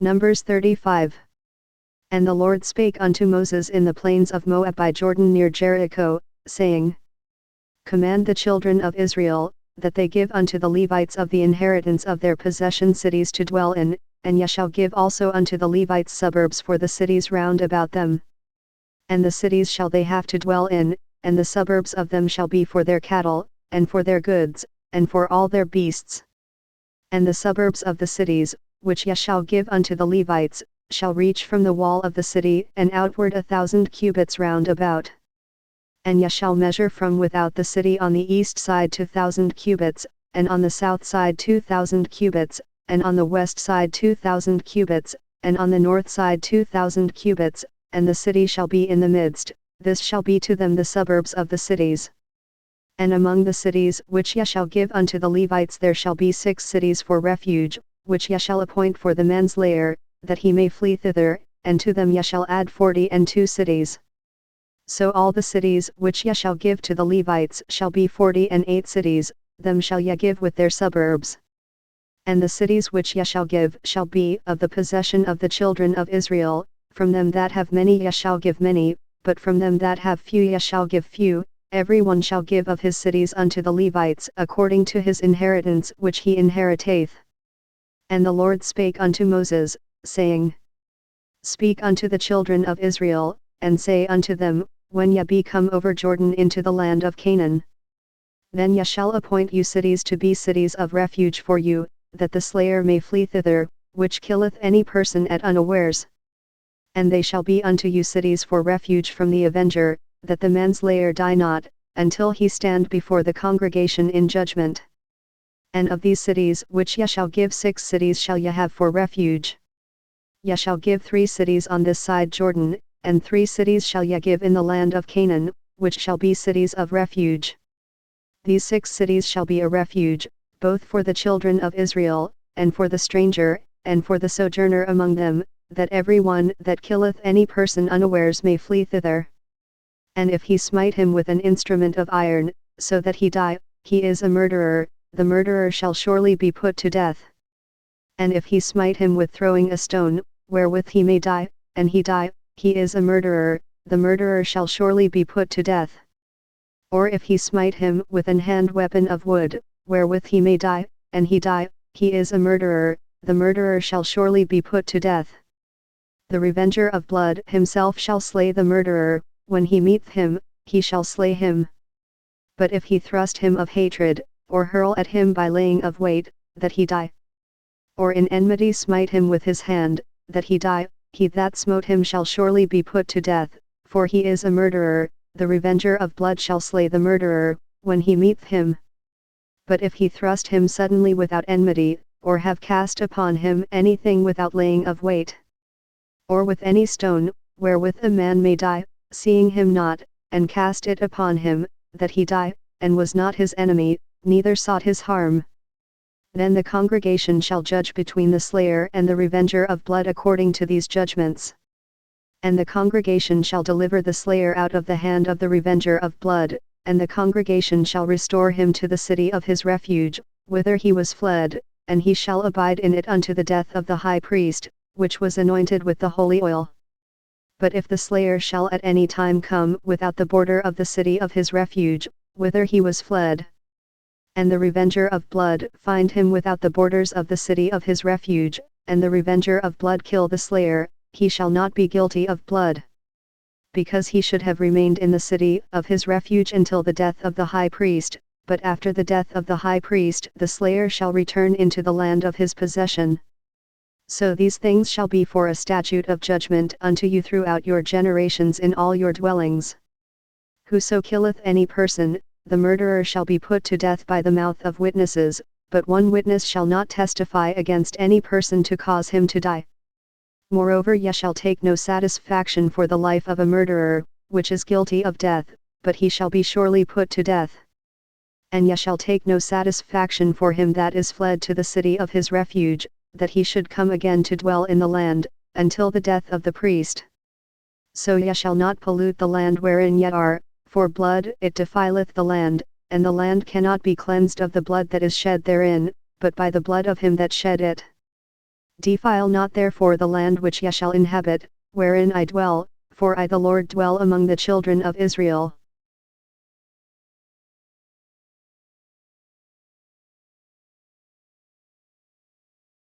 Numbers 35. And the Lord spake unto Moses in the plains of Moab by Jordan near Jericho, saying, Command the children of Israel, that they give unto the Levites of the inheritance of their possession cities to dwell in, and ye shall give also unto the Levites suburbs for the cities round about them. And the cities shall they have to dwell in, and the suburbs of them shall be for their cattle, and for their goods, and for all their beasts. And the suburbs of the cities, which ye shall give unto the Levites, shall reach from the wall of the city and outward 1,000 cubits round about. And ye shall measure from without the city on the east side 2,000 cubits, and on the south side 2,000 cubits, and on the west side 2,000 cubits, and on the north side 2,000 cubits, and the city shall be in the midst. This shall be to them the suburbs of the cities. And among the cities which ye shall give unto the Levites there shall be 6 cities for refuge, which ye shall appoint for the man's lair, that he may flee thither, and to them ye shall add 42 cities. So all the cities which ye shall give to the Levites shall be 48 cities, them shall ye give with their suburbs. And the cities which ye shall give shall be of the possession of the children of Israel. From them that have many ye shall give many, but from them that have few ye shall give few. Every one shall give of his cities unto the Levites according to his inheritance which he inheriteth. And the Lord spake unto Moses, saying, Speak unto the children of Israel, and say unto them, When ye be come over Jordan into the land of Canaan, then ye shall appoint you cities to be cities of refuge for you, that the slayer may flee thither, which killeth any person at unawares. And they shall be unto you cities for refuge from the avenger, that the manslayer die not, until he stand before the congregation in judgment. And of these cities which ye shall give 6 cities shall ye have for refuge. Ye shall give 3 cities on this side Jordan, and 3 cities shall ye give in the land of Canaan, which shall be cities of refuge. These 6 cities shall be a refuge, both for the children of Israel, and for the stranger, and for the sojourner among them, that every one that killeth any person unawares may flee thither. And if he smite him with an instrument of iron, so that he die, he is a murderer, the murderer shall surely be put to death. And if he smite him with throwing a stone, wherewith he may die, and he die, he is a murderer, the murderer shall surely be put to death. Or if he smite him with an hand weapon of wood, wherewith he may die, and he die, he is a murderer, the murderer shall surely be put to death. The revenger of blood himself shall slay the murderer, when he meeteth him, he shall slay him. But if he thrust him of hatred, or hurl at him by laying of weight, that he die, or in enmity smite him with his hand, that he die, he that smote him shall surely be put to death, for he is a murderer, the revenger of blood shall slay the murderer, when he meeteth him. But if he thrust him suddenly without enmity, or have cast upon him anything without laying of weight, or with any stone, wherewith a man may die, seeing him not, and cast it upon him, that he die, and was not his enemy, neither sought his harm, then the congregation shall judge between the slayer and the revenger of blood according to these judgments. And the congregation shall deliver the slayer out of the hand of the revenger of blood, and the congregation shall restore him to the city of his refuge, whither he was fled, and he shall abide in it unto the death of the high priest, which was anointed with the holy oil. But if the slayer shall at any time come without the border of the city of his refuge, whither he was fled, and the revenger of blood find him without the borders of the city of his refuge, and the revenger of blood kill the slayer, he shall not be guilty of blood, because he should have remained in the city of his refuge until the death of the high priest, but after the death of the high priest the slayer shall return into the land of his possession. So these things shall be for a statute of judgment unto you throughout your generations in all your dwellings. Whoso killeth any person, the murderer shall be put to death by the mouth of witnesses, but one witness shall not testify against any person to cause him to die. Moreover, ye shall take no satisfaction for the life of a murderer, which is guilty of death, but he shall be surely put to death. And ye shall take no satisfaction for him that is fled to the city of his refuge, that he should come again to dwell in the land, until the death of the priest. So ye shall not pollute the land wherein ye are, for blood it defileth the land, and the land cannot be cleansed of the blood that is shed therein, but by the blood of him that shed it. Defile not therefore the land which ye shall inhabit, wherein I dwell, for I the Lord dwell among the children of Israel.